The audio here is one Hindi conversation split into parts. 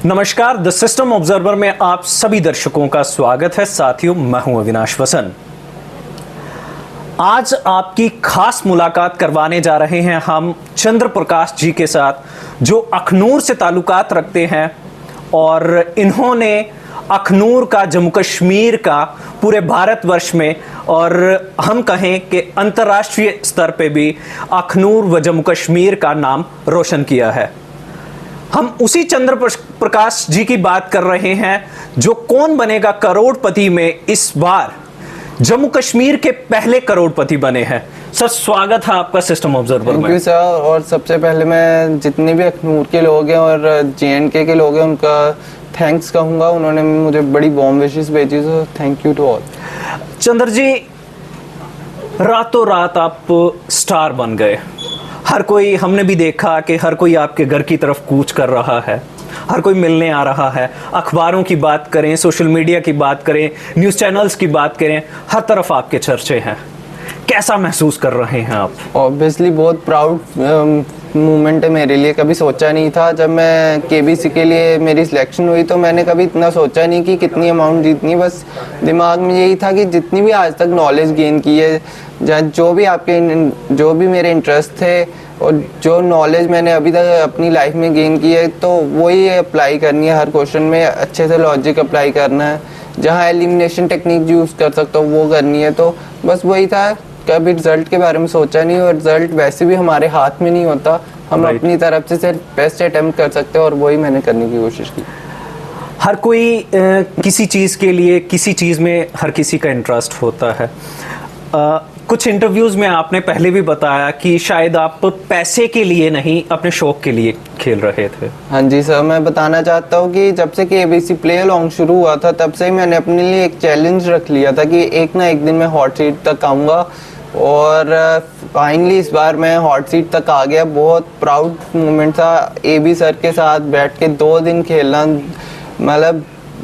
नमस्कार, द सिस्टम ऑब्जर्वर में आप सभी दर्शकों का स्वागत है। साथियों, मैं हूं अविनाश वसन। आज आपकी खास मुलाकात करवाने जा रहे हैं हम चंद्र प्रकाश जी के साथ, जो अखनूर से ताल्लुकात रखते हैं और इन्होंने अखनूर का, जम्मू कश्मीर का, पूरे भारतवर्ष में और हम कहें कि अंतर्राष्ट्रीय स्तर पे भी अखनूर व जम्मू कश्मीर का नाम रोशन किया है। हम उसी चंद्र प्रकाश जी की बात कर रहे हैं जो कौन बनेगा करोड़पति में इस बार जम्मू कश्मीर के पहले करोड़पति बने हैं। सर, स्वागत है आपका सिस्टम ऑब्जर्वर में। Thank you sir. और सबसे पहले मैं जितने भी अखनूर के लोग हैं और JNK के लोग हैं उनका थैंक्स कहूँगा। उन्होंने मुझे बड़ी वार्म विशेस भेजी, so thank you to all. Chandra ji, रातों रात आप स्टार बन गए। हर कोई, हमने भी देखा कि हर कोई आपके घर की तरफ कूच कर रहा है, हर कोई मिलने आ रहा है। अखबारों की बात करें, सोशल मीडिया की बात करें, न्यूज़ चैनल्स की बात करें, हर तरफ आपके चर्चे हैं। कैसा महसूस कर रहे हैं आप? ऑब्वियसली बहुत प्राउड मोमेंट है मेरे लिए। कभी सोचा नहीं था, जब मैं KBC के लिए मेरी सिलेक्शन हुई तो मैंने कभी इतना सोचा नहीं कि कितनी अमाउंट जीतनी। बस दिमाग में यही था कि जितनी भी आज तक नॉलेज गेन की है, जो भी मेरे इंटरेस्ट थे और जो नॉलेज मैंने अभी तक अपनी लाइफ में गेन की है, तो वही अप्लाई करनी है। हर क्वेश्चन में अच्छे से लॉजिक अप्लाई करना है। जहाँ एलिमिनेशन टेक्निक यूज़ कर सकता हूँ वो करनी है। तो बस वही था, कभी रिजल्ट के बारे में सोचा नहीं। और रिजल्ट वैसे भी हमारे हाथ में नहीं होता, हम अपनी तरफ से सिर्फ बेस्ट अटेम्प्ट कर सकते हैं और वही मैंने करने की कोशिश की। हर कोई किसी चीज़ के लिए, किसी चीज़ में हर किसी का इंटरेस्ट होता है। कुछ इंटरव्यूज़ में आपने पहले भी बताया कि शायद आप पैसे के लिए नहीं, अपने शौक के लिए खेल रहे थे। हाँ जी सर, मैं बताना चाहता हूँ कि जब से KBC प्ले अलॉन्ग शुरू हुआ था तब से ही मैंने अपने लिए एक चैलेंज रख लिया था कि एक ना एक दिन मैं हॉट सीट तक आऊँगा। और फाइनली इस बार मैं हॉट सीट तक आ गया। बहुत प्राउड मोमेंट था AB सर के साथ बैठ के 2 दिन खेलना। मतलब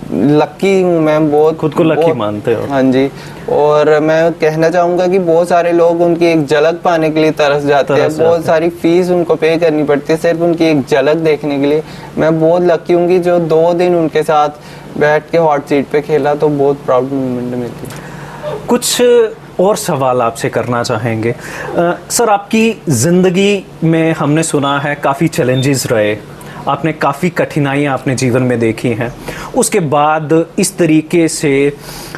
लकी हूँ मैं, बहुत खुद को लकी मानते हो? हाँ जी। और मैं कहना चाहूँगा कि बहुत सारे लोग उनकी एक झलक पाने के लिए तरस जाते हैं। बहुत सारी फीस उनको पे करनी पड़ती है सिर्फ उनकी एक झलक देखने के लिए। मैं बहुत लकी हूँ कि जो 2 दिन उनके साथ बैठ के हॉट सीट पे खेला, तो बहुत प्राउड मोमेंट है मेरे लिए। कुछ और सवाल आपसे करना चाहेंगे। सर, आपकी ज़िंदगी में हमने सुना है काफ़ी चैलेंजेस रहे, आपने काफ़ी कठिनाइयाँ अपने जीवन में देखी हैं। उसके बाद इस तरीके से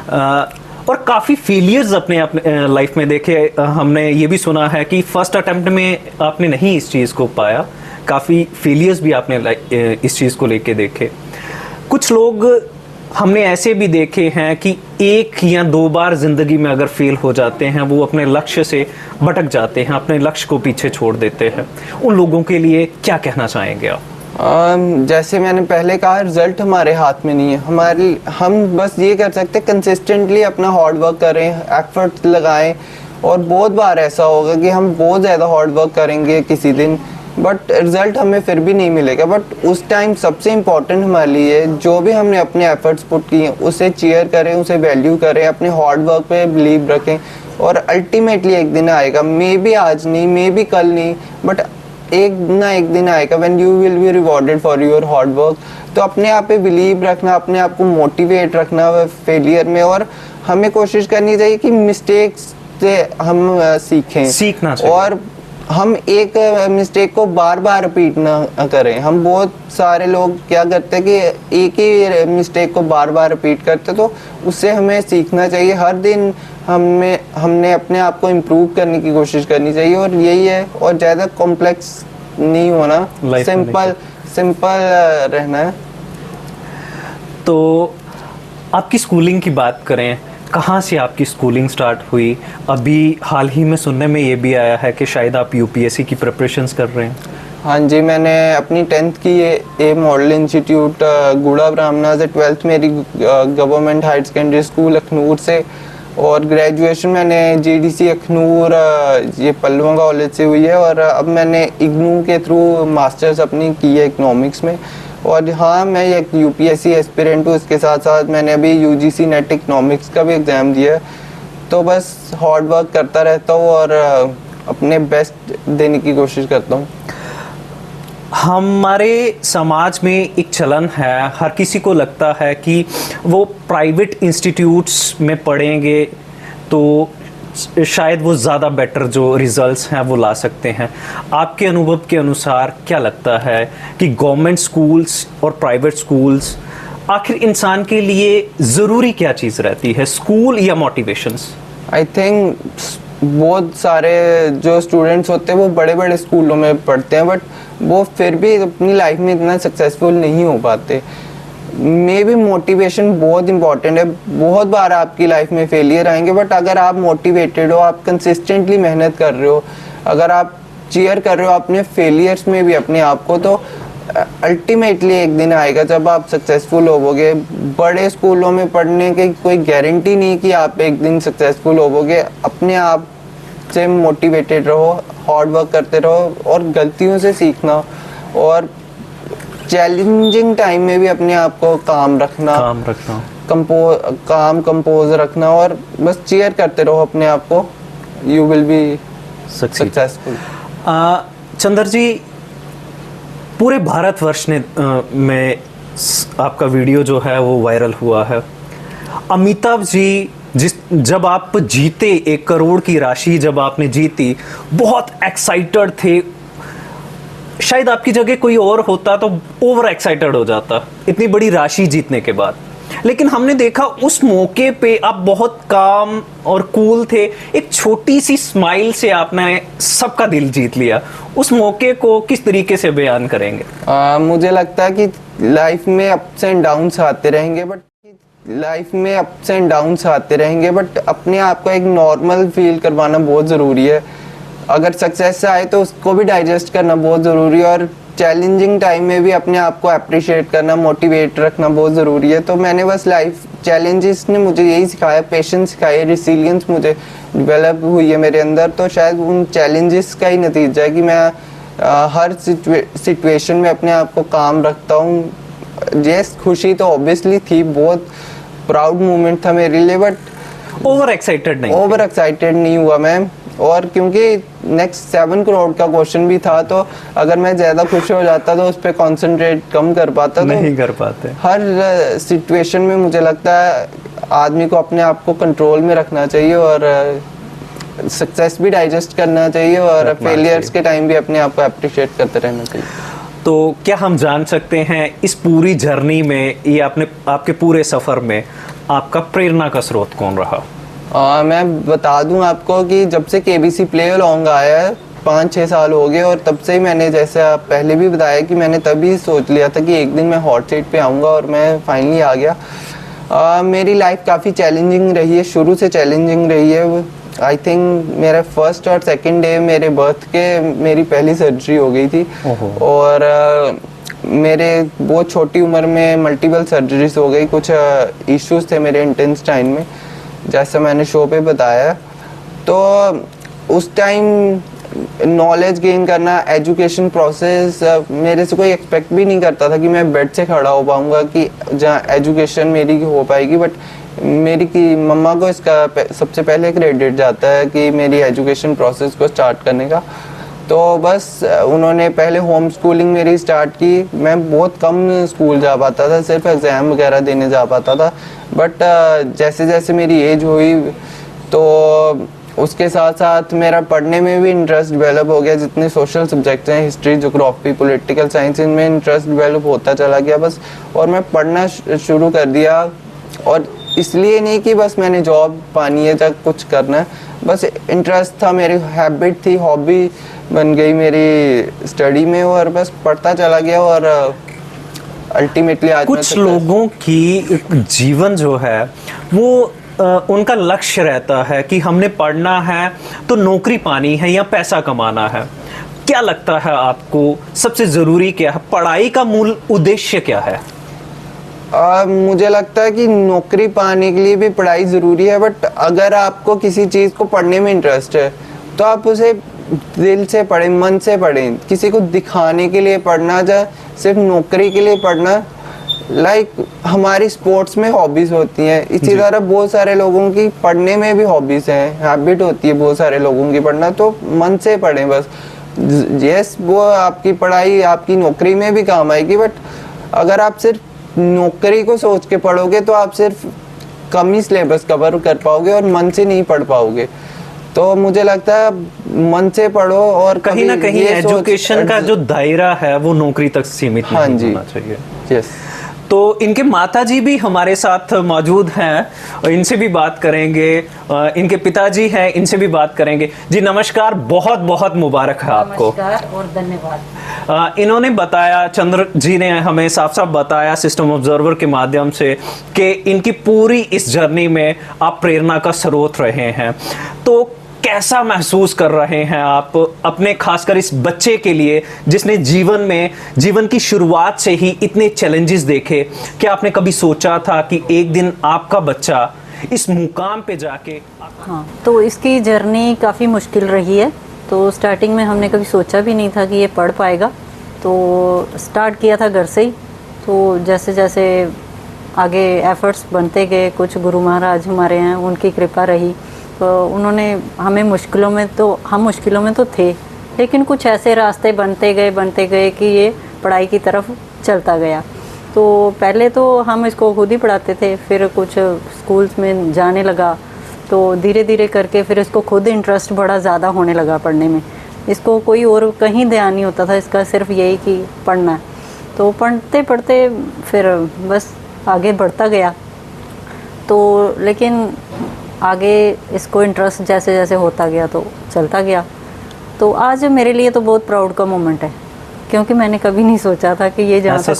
और काफ़ी फेलियर्स अपने लाइफ में देखे। हमने ये भी सुना है कि फर्स्ट अटेम्प्ट में आपने नहीं इस चीज़ को पाया, काफ़ी फेलियर्स भी आपने इस चीज़ को लेके देखे। कुछ लोग हमने ऐसे भी देखे हैं कि 1 या 2 बार ज़िंदगी में अगर फेल हो जाते हैं, वो अपने लक्ष्य से भटक जाते हैं, अपने लक्ष्य को पीछे छोड़ देते हैं। उन लोगों के लिए क्या कहना चाहेंगे आप? जैसे मैंने पहले कहा, रिजल्ट हमारे हाथ में नहीं है। हम बस ये कर सकते हैं कंसिस्टेंटली अपना हार्ड वर्क करें, एफर्ट लगाएं। और बहुत बार ऐसा होगा कि हम बहुत ज़्यादा हार्ड वर्क करेंगे किसी दिन, बट रिजल्ट हमें फिर भी नहीं मिलेगा। बट उस टाइम सबसे इम्पोर्टेंट हमारे लिए जो भी हमने अपने एफर्ट्स पुट किए हैं उसे चीयर करें, उसे वैल्यू करें, अपने हार्ड वर्क पे बिलीव रखें। और अल्टीमेटली एक दिन आएगा, मे बी आज नहीं, मे बी कल नहीं, बट एक ना एक दिन आएगा when you will be rewarded for your hard work. तो अपने आप पे बिलीव रखना, अपने आप को मोटिवेट रखना फेलियर में। और हमें कोशिश करनी चाहिए कि मिस्टेक्स से हम सीखना चाहिए और हम एक मिस्टेक को बार बार रिपीट ना करें। हम बहुत सारे लोग क्या करते हैं कि एक ही मिस्टेक को बार बार रिपीट करते, तो उससे हमें सीखना चाहिए। हर दिन हमने अपने आप को इम्प्रूव करने की कोशिश करनी चाहिए और यही है। और ज़्यादा कॉम्प्लेक्स नहीं होना, सिंपल रहना है। तो आपकी स्कूलिंग की बात करें, कहाँ से आपकी स्कूलिंग स्टार्ट हुई? अभी हाल ही में सुनने में ये भी आया है कि शायद आप UPSC की प्रिपरेशंस कर रहे हैं। हाँ जी, मैंने अपनी 10th की ए मॉडल इंस्टीट्यूट गुड़ा ब्राह्मणा से, 12th मेरी government higher secondary school Akhnoor से, और ग्रेजुएशन मैंने GDC अखनूर ये पल्लवा कॉलेज से हुई है। और अब मैंने IGNOU के थ्रू मास्टर्स अपनी की है इकोनॉमिक्स में। और हाँ, मैं एक UPSC एस्पिरेंट हूँ। इसके साथ साथ मैंने अभी UGC नेट इकोनॉमिक्स का भी एग्ज़ाम दिया है। तो बस हार्ड वर्क करता रहता हूँ और अपने बेस्ट देने की कोशिश करता हूँ। हमारे समाज में एक चलन है, हर किसी को लगता है कि वो प्राइवेट इंस्टीट्यूट्स में पढ़ेंगे तो शायद वो ज़्यादा बेटर जो रिजल्ट्स हैं वो ला सकते हैं। आपके अनुभव के अनुसार क्या लगता है कि गवर्नमेंट स्कूल्स और प्राइवेट स्कूल्स, आखिर इंसान के लिए ज़रूरी क्या चीज़ रहती है, स्कूल या मोटिवेशंस? आई थिंक बहुत सारे जो स्टूडेंट्स होते हैं वो बड़े बड़े स्कूलों में पढ़ते हैं, बट वो फिर भी अपनी लाइफ में इतना सक्सेसफुल नहीं हो पाते। मे बी मोटिवेशन बहुत इंपॉर्टेंट है। बहुत बार आपकी लाइफ में फेलियर आएंगे, बट अगर आप मोटिवेटेड हो, आप कंसिस्टेंटली मेहनत कर रहे हो, अगर आप चीयर कर रहे हो अपने फेलियर्स में भी अपने आप को, तो अल्टीमेटली एक दिन आएगा जब आप सक्सेसफुल होवोगे। बड़े स्कूलों में पढ़ने की कोई गारंटी नहीं कि आप एक दिन सक्सेसफुल होवोगे। अपने आप से मोटिवेटेड रहो, हार्ड वर्क करते रहो और गलतियों से सीखना, और चैलेंजिंग टाइम में भी अपने आप को काम रखना, कंपोज रखना, और बस चीयर करते रहो अपने आप को। You will be successful. Chander ji, पूरे भारतवर्ष में आपका वीडियो जो है वो वायरल हुआ है। अमिताभ जी जब आप जीते 1 करोड़ की राशि जब आपने जीती, बहुत एक्साइटेड थे। शायद आपकी जगह कोई और होता तो ओवर एक्साइटेड हो जाता इतनी बड़ी राशि जीतने के बाद। लेकिन हमने देखा उस मौके पे आप बहुत काम और कूल थे। एक छोटी सी स्माइल से आपने सबका दिल जीत लिया। उस मौके को किस तरीके से बयान करेंगे? मुझे लगता है कि लाइफ में अप्स एंड डाउन्स आते रहेंगे, बट अपने आप को एक नॉर्मल फील करवाना बहुत ज़रूरी है। अगर सक्सेस आए तो उसको भी डाइजेस्ट करना बहुत ज़रूरी है, और चैलेंजिंग टाइम में भी अपने आप को अप्रिशिएट करना, मोटिवेट रखना बहुत ज़रूरी है। तो मैंने बस लाइफ चैलेंजेस ने मुझे यही सिखाया, पेशेंस सिखाई, रिसिलियंस मुझे डेवलप हुई है मेरे अंदर। तो शायद उन चैलेंजेस का ही नतीजा है कि मैं हर सिचुएशन में अपने आप को काम रखता हूँ। यस, खुशी तो ऑब्वियसली थी, बहुत प्राउड मोमेंट था मेरे लिए, बट ओवर एक्साइटेड नहीं हुआ मैं। और क्योंकि नेक्स्ट 7 करोड़ का क्वेश्चन भी था, तो अगर मैं ज़्यादा खुश हो जाता तो उस पर कॉन्सेंट्रेट कम कर पाता। नहीं कर पाते। हर सिचुएशन में मुझे लगता है आदमी को अपने आप को कंट्रोल में रखना चाहिए, और सक्सेस भी डाइजेस्ट करना चाहिए, और फेलियर्स के टाइम भी अपने आप को अप्रिशिएट करते रहना चाहिए। तो क्या हम जान सकते हैं इस पूरी जर्नी में, ये आपके पूरे सफ़र में आपका प्रेरणा का स्रोत कौन रहा? मैं बता दूं आपको कि जब से KBC प्ले अलोंग आया है 5-6 साल हो गए, और तब से ही मैंने, जैसे आप पहले भी बताया, कि मैंने तभी सोच लिया था कि एक दिन मैं हॉट सीट पे आऊँगा, और मैं फाइनली आ गया। मेरी लाइफ काफ़ी चैलेंजिंग रही है, शुरू से चैलेंजिंग रही है। आई थिंक मेरा फर्स्ट और सेकंड डे मेरे बर्थ के मेरी पहली सर्जरी हो गई थी, और मेरे बहुत छोटी उम्र में मल्टीपल सर्जरीज हो गई। कुछ इश्यूज थे मेरे इंटेस्टाइन में, जैसा मैंने शो पे बताया। तो उस टाइम नॉलेज गेन करना, एजुकेशन प्रोसेस, मेरे से कोई एक्सपेक्ट भी नहीं करता था कि मैं बेड से खड़ा हो पाऊँगा, कि जहाँ एजुकेशन मेरी हो पाएगी। बट मेरी की मम्मा को इसका सबसे पहले क्रेडिट जाता है कि मेरी एजुकेशन प्रोसेस को स्टार्ट करने का। तो बस उन्होंने पहले होम स्कूलिंग मेरी स्टार्ट की। मैं बहुत कम स्कूल जा पाता था, सिर्फ एग्ज़ाम वगैरह देने जा पाता था। बट जैसे जैसे मेरी एज हुई, तो उसके साथ साथ मेरा पढ़ने में भी इंटरेस्ट डेवलप हो गया। जितने सोशल सब्जेक्ट्स हैं, हिस्ट्री, ज्योग्राफी, पॉलिटिकल साइंस, इनमें इंटरेस्ट डेवलप होता चला गया बस। और मैं पढ़ना शुरू कर दिया, और इसलिए नहीं कि बस मैंने जॉब पानी है या कुछ करना है, बस इंटरेस्ट था, मेरी हैबिट थी, हॉबी बन गई मेरी स्टडी में, और बस पढ़ता चला गया। और अल्टीमेटली आज कुछ लोगों की जीवन जो है वो उनका लक्ष्य रहता है कि हमने पढ़ना है तो नौकरी पानी है या पैसा कमाना है। क्या लगता है आपको सबसे ज़रूरी क्या है? पढ़ाई का मूल उद्देश्य क्या है? मुझे लगता है कि नौकरी पाने के लिए भी पढ़ाई ज़रूरी है, बट अगर आपको किसी चीज़ को पढ़ने में इंटरेस्ट है तो आप उसे दिल से पढ़ें, मन से पढ़ें। किसी को दिखाने के लिए पढ़ना, या सिर्फ नौकरी के लिए पढ़ना, लाइक हमारी स्पोर्ट्स में हॉबीज़ होती हैं, इसी तरह बहुत सारे लोगों की पढ़ने में भी हॉबीज़ हैं, हैबिट होती है बहुत सारे लोगों की पढ़ना। तो मन से पढ़ें बस। यस, वो आपकी पढ़ाई आपकी नौकरी में भी काम आएगी, बट अगर आप सिर्फ नौकरी को सोच के पढ़ोगे तो आप सिर्फ कम ही सिलेबस कवर कर पाओगे और मन से नहीं पढ़ पाओगे। तो मुझे लगता है मन से पढ़ो और कहीं ना कहीं ये सोच- एजुकेशन का जो दायरा है वो नौकरी तक सीमित हाँ नहीं जी। होना चाहिए। यस। तो इनके माताजी भी हमारे साथ मौजूद हैं और इनसे भी बात करेंगे। इनके पिताजी हैं, इनसे भी बात करेंगे। जी नमस्कार, बहुत बहुत मुबारक है आपको। नमस्कार और धन्यवाद। इन्होंने बताया, चंद्र जी ने हमें साफ साफ बताया सिस्टम ऑब्जर्वर के माध्यम से कि इनकी पूरी इस जर्नी में आप प्रेरणा का स्रोत रहे हैं। तो कैसा महसूस कर रहे हैं आप अपने, खासकर इस बच्चे के लिए जिसने जीवन की शुरुआत से ही इतने चैलेंजेस देखे? क्या आपने कभी सोचा था कि एक दिन आपका बच्चा इस मुकाम पे जाके? हाँ, तो इसकी जर्नी काफ़ी मुश्किल रही है। तो स्टार्टिंग में हमने कभी सोचा भी नहीं था कि ये पढ़ पाएगा। तो स्टार्ट किया था घर से ही। तो जैसे जैसे आगे एफर्ट्स बनते गए, कुछ गुरु महाराज हमारे हैं, उनकी कृपा रही। तो उन्होंने हमें हम मुश्किलों में तो थे, लेकिन कुछ ऐसे रास्ते बनते गए कि ये पढ़ाई की तरफ चलता गया। तो पहले तो हम इसको खुद ही पढ़ाते थे, फिर कुछ स्कूल्स में जाने लगा। तो धीरे धीरे करके फिर इसको खुद इंटरेस्ट बड़ा ज़्यादा होने लगा पढ़ने में। इसको कोई और कहीं ध्यान नहीं होता था, इसका सिर्फ यही कि पढ़ना है। तो पढ़ते पढ़ते फिर बस आगे बढ़ता गया। तो लेकिन आगे इसको इंटरेस्ट जैसे जैसे होता गया तो चलता गया। तो आज मेरे लिए तो बहुत प्राउड का मोमेंट है, क्योंकि मैंने कभी नहीं सोचा था कि ये जहाँ तक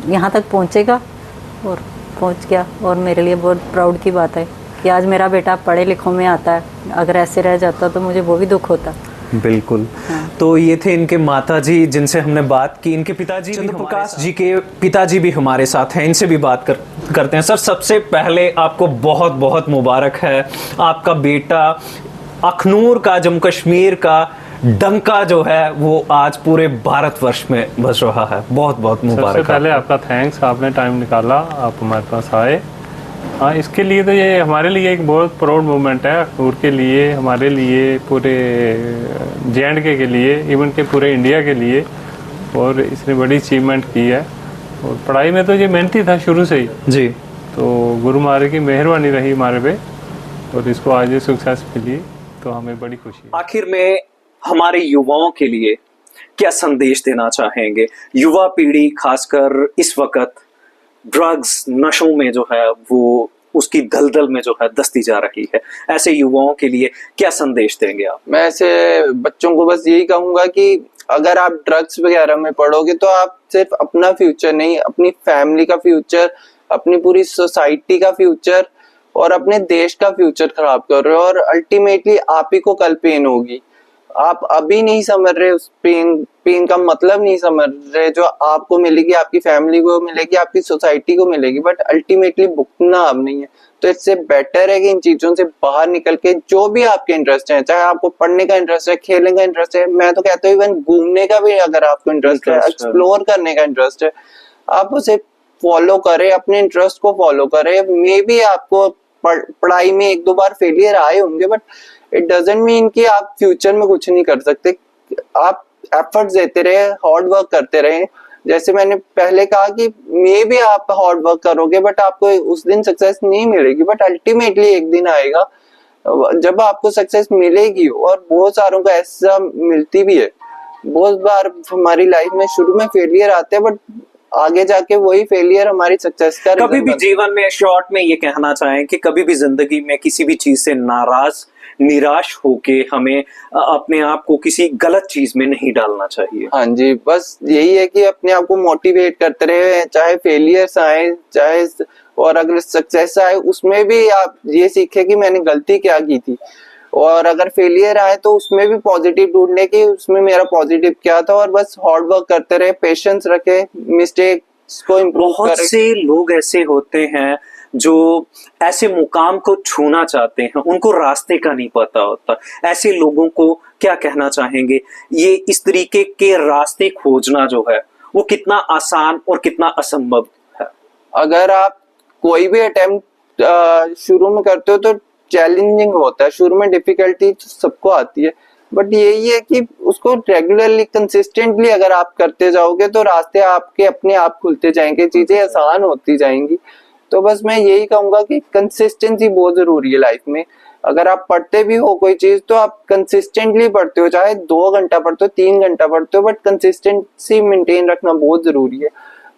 यहाँ तक पहुँचेगा, और पहुँच गया। और मेरे लिए बहुत प्राउड की बात है कि आज मेरा बेटा पढ़े लिखों में आता है। अगर ऐसे रह जाता तो मुझे वो भी दुख होता। बिल्कुल। हाँ। तो ये थे इनके माताजी जिनसे हमने बात की। इनके पिताजी चंद्र प्रकाश जी के पिताजी भी हमारे साथ हैं, इनसे भी बात करते हैं। सर, सबसे पहले आपको बहुत बहुत मुबारक है। आपका बेटा अखनूर का, जम्मू कश्मीर का डंका जो है वो आज पूरे भारतवर्ष में बज रहा है। बहुत बहुत मुबारक। सबसे पहले आपका थैंक्स, आपने टाइम निकाला, आप हमारे पास आए। हाँ, इसके लिए तो ये हमारे लिए एक बहुत प्राउड मोमेंट है, अखनूर के लिए, हमारे लिए, पूरे JNK के लिए, इवन के पूरे इंडिया के लिए। और इसने बड़ी अचीवमेंट की है। और पढ़ाई में तो ये मेहनती था शुरू से ही जी। तो गुरु महाराज की मेहरबानी रही हमारे पे, और इसको आज ये सक्सेस मिली, तो हमें बड़ी खुशी है। आखिर में हमारे युवाओं के लिए क्या संदेश देना चाहेंगे? युवा पीढ़ी खासकर इस वक्त ड्रग्स, नशों में जो है वो उसकी दलदल में जो है दस्ती जा रही है, ऐसे युवाओं के लिए क्या संदेश देंगे आप? मैं ऐसे बच्चों को बस यही कहूंगा कि अगर आप ड्रग्स वगैरह में पढ़ोगे तो आप सिर्फ अपना फ्यूचर नहीं, अपनी फैमिली का फ्यूचर, अपनी पूरी सोसाइटी का फ्यूचर और अपने देश का फ्यूचर खराब कर रहे हो, और अल्टीमेटली आप ही को कल पेन होगी। आप अभी नहीं समझ रहे उस पेन का मतलब नहीं समझ रहे, जो आपको मिलेगी, आपकी फैमिली को मिलेगी, आपकी सोसाइटी को मिलेगी, बट अल्टीमेटली भुगतना अब नहीं है। तो इससे बेटर है कि इन चीजों से बाहर निकल के जो भी आपके इंटरेस्ट है, चाहे आपको पढ़ने का इंटरेस्ट है, खेलने का इंटरेस्ट है, मैं तो कहता हूँ इवन घूमने का भी अगर आपको इंटरेस्ट है, एक्सप्लोर करने का इंटरेस्ट है, आप उसे फॉलो करें, अपने इंटरेस्ट को फॉलो करें। मे बी आपको पढ़ाई में एक दो बार फेलियर आए होंगे, बट इट डजंट मीन कि आप फ्यूचर में कुछ नहीं कर सकते। आप एफर्ट्स देते रहे, हार्ड वर्क करते रहे। जैसे मैंने पहले कहा कि मे भी आप हार्ड वर्क करोगे बट आपको उस दिन सक्सेस नहीं मिलेगी, बट अल्टीमेटली एक दिन आएगा जब आपको सक्सेस मिलेगी, और बहुत सारों को ऐसा मिलती भी है। बहुत बार हमारी लाइफ में शुरू में फेलियर आते हैं, बट आगे जाके वही फेलियर हमारी सक्सेस का कभी भी जीवन में शॉर्ट में ये कहना चाहें कि कभी भी जिंदगी में किसी भी चीज से नाराज, निराश होके हमें अपने आप को किसी गलत चीज में नहीं डालना चाहिए। हाँ जी, बस यही है कि अपने आप को मोटिवेट करते रहे, चाहे फेलियर्स आए, चाहे और अगर सक्सेस आए उसमें भी आप ये सीखे कि मैंने गलती क्या की थी, और अगर फेलियर आए तो उसमें भी पॉजिटिव ढूंढने की उसमें मेरा पॉजिटिव क्या था, और बस हार्ड वर्क करते रहे, पेशेंस रखे, मिस्टेक्स को इम्प्रूव करें। बहुत से लोग ऐसे होते हैं जो ऐसे मुकाम को छूना चाहते हैं, उनको रास्ते का नहीं पता होता। ऐसे लोगों को क्या कहना चाहेंगे? ये इस तरीके के रास्ते खोजना जो है वो कितना आसान और कितना असंभव है? अगर आप कोई भी अटेम्प्ट शुरू में करते हो तो चैलेंजिंग होता है, शुरू में डिफिकल्टी सबको आती है, बट यही है कि उसको रेगुलरली कंसिस्टेंटली अगर आप करते जाओगे तो रास्ते आपके अपने आप खुलते जाएंगे, चीजें आसान होती जाएंगी। तो बस मैं यही कहूंगा कि कंसिस्टेंसी बहुत जरूरी है लाइफ में। अगर आप पढ़ते भी हो कोई चीज तो आप कंसिस्टेंटली पढ़ते हो, चाहे 2 घंटा पढ़ते हो 3 घंटा पढ़ते हो, बट कंसिस्टेंसी मेंटेन रखना बहुत जरूरी है।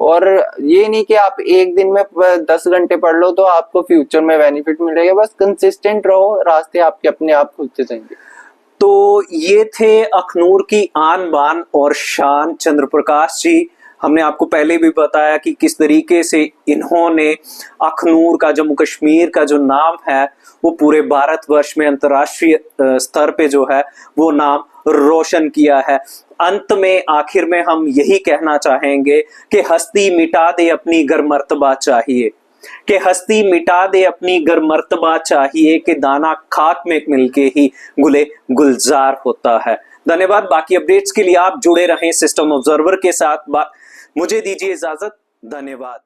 और ये नहीं कि आप एक दिन में 10 घंटे पढ़ लो तो आपको फ्यूचर में बेनिफिट मिलेगा। बस कंसिस्टेंट रहो, रास्ते आपके अपने आप खुलते जाएंगे। तो ये थे अखनूर की आन बान और शान चंद्र प्रकाश जी। हमने आपको पहले भी बताया कि किस तरीके से इन्होंने अखनूर का, जम्मू कश्मीर का जो नाम है वो पूरे भारतवर्ष में अंतर्राष्ट्रीय स्तर पे जो है वो नाम रोशन किया है। अंत में आखिर में हम यही कहना चाहेंगे कि हस्ती मिटा दे अपनी गर मर्तबा चाहिए, कि हस्ती मिटा दे अपनी गर मर्तबा चाहिए, कि दाना खाक में मिलके ही गुले गुलजार होता है। धन्यवाद। बाकी अपडेट्स के लिए आप जुड़े रहें सिस्टम ऑब्जर्वर के साथ। मुझे दीजिए इजाजत। धन्यवाद।